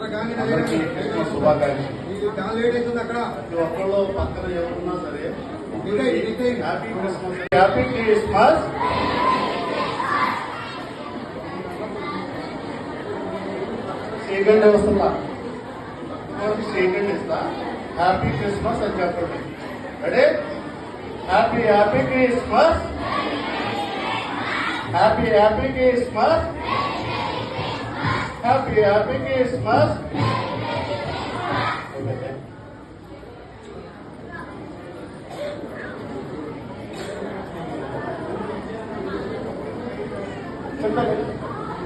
అందరికీ క్రిస్మస్ శుభాకాంక్షలు. ప్రతి ఒక్కళ్ళు పక్కన ఎవరున్నా సరే happy Christmas, happy Christmas. Second వస్తుందా? సెకండ్ ఇస్తా. హ్యాపీ క్రిస్మస్ అని చెప్పండి. Ready? Happy happy Christmas, happy happy Christmas, happy happy Christmas.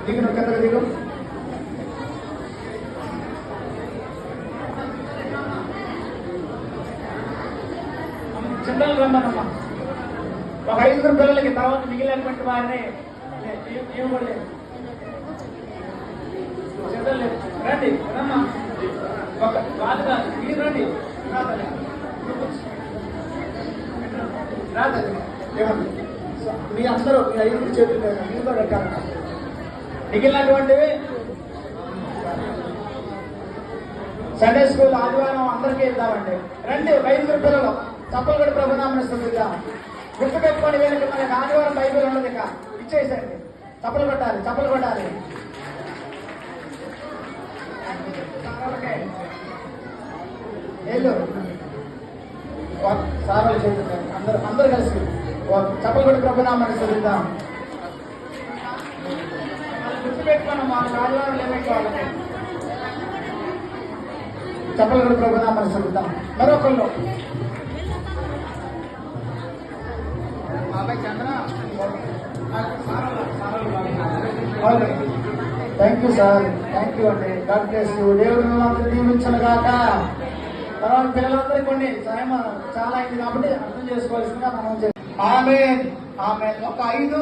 దిగు కిందకి దిగు. చిన్నలు రమ్మనమ్మా. ఒక 5 పిల్లలకి తర్వాత మిగిలినటువంటి వారిని ఇవ్వలేదు. చిన్నలు రండి రమ్మా. ఒక వాళ్ళు కాదు, మీరు రండి. రాదండి ఏమండి మీ అందరూ మీ 5 చేతులు మీరు కూడా పెట్టాలి. మిగిలినటువంటివి సండే స్కూల్ ఆదివారం అందరికీ ఇద్దామండి. రండి ఒక 5 పిల్లలు చప్పలు కూడా ప్రభునామని స్థుతిద్దాం. గుర్తు పెట్టుకోండి, వీళ్ళకి మనకి ఆదివారం బైబిల్ ఉండదు. ఇక ఇచ్చేసండి. చప్పలు కొట్టాలి, చప్పలు కొట్టాలి. ఏళ్ళు సారాలు చేతున్నారు అందరూ కలిసి చప్పలు కూడా ప్రభునామని స్థుతిద్దాం. గుర్తు పెట్టుకోండి, మా ఆదివారం లేవెట్టుకోవాలండి. చప్పలు కూడా ప్రభునామని స్థుతిద్దాం. మరొకళ్ళు thank you sir, thank you అండి. God bless you. దేవుడు మిమ్మల్ని దీవించను గాక. తర్వాత పిల్లలందరికీ కొన్ని సాయం చాలా అయింది కాబట్టి అర్థం చేసుకోవాల్సిందిగా మనం ఆమేన్ ఆమేన్. ఒక 5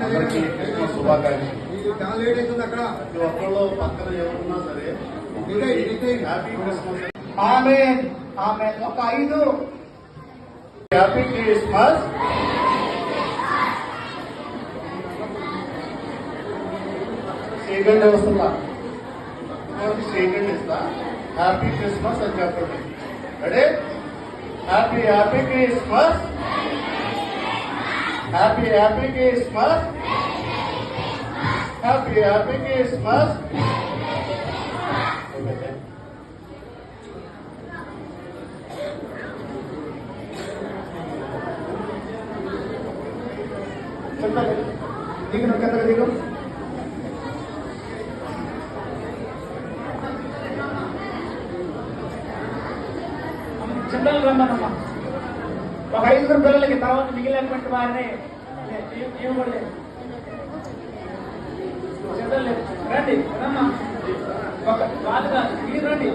అందరికీ క్రిస్మస్ శుభాకాంక్షలు. ప్రతి ఒక్కళ్ళు పక్కన ఎవరున్నా సరే హ్యాపీ క్రిస్మస్. ఆమేన్ ఆమేన్. ఒక 5 హ్యాపీ క్రిస్మస్. సెకండ్ వస్తుందా? సెకండ్ ఇస్తా. హ్యాపీ క్రిస్మస్ అని చెప్పండి. Ready? Happy happy Christmas, happy happy Christmas, happy happy Christmas. దిగు కిందకి దిగు. చిన్నలు రమ్మనమ్మా. ఒక 5 పిల్లలకి తర్వాత మిగిలినటువంటి వారిని ఇవ్వలేదు. చిన్నలు రండి రమ్మా. ఒక వాళ్ళు కాదు, మీరు రండి.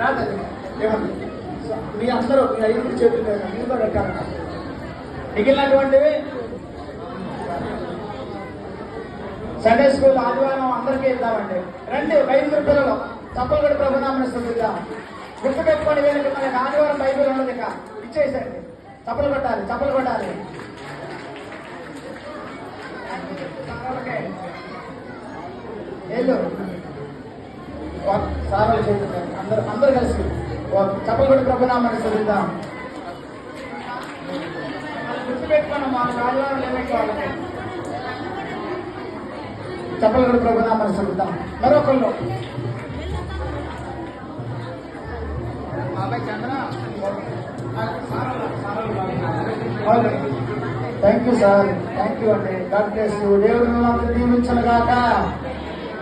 రాదండి ఏమండి మీ అందరూ మీ 5 చేతులు మీరు కూడా పెట్టాలి. మిగిలినటువంటివి సండే స్కూల్ ఆదివారం అందరికీ ఇద్దామండి. రండి ఒక 5 పిల్లలు చప్పలు కూడా ప్రభునామని స్థుతిద్దాం. గుర్తు పెట్టుకోండి, వీళ్ళకి మనకి ఆదివారం బైబిల్ ఉండదు. ఇక ఇచ్చేసండి. చప్పలు కొట్టాలి, చప్పలు కొట్టాలి. ఏళ్ళు సారాలు చేతున్నారు అందరూ కలిసి చప్పలు కూడా ప్రభునామని స్థుతిద్దాం. గుర్తు పెట్టుకోండి, మా ఆదివారం లేవెట్టుకోవాలండి. చప్పలు కూడా ప్రభునామని స్థుతిద్దాం. మరొకళ్ళు thank you sir, thank you అండి. God bless you. దేవుడు మిమ్మల్ని దీవించను గాక.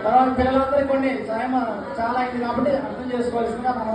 తర్వాత పిల్లలందరికీ కొన్ని సాయం చాలా అయింది కాబట్టి అర్థం చేసుకోవాల్సిందిగా మనం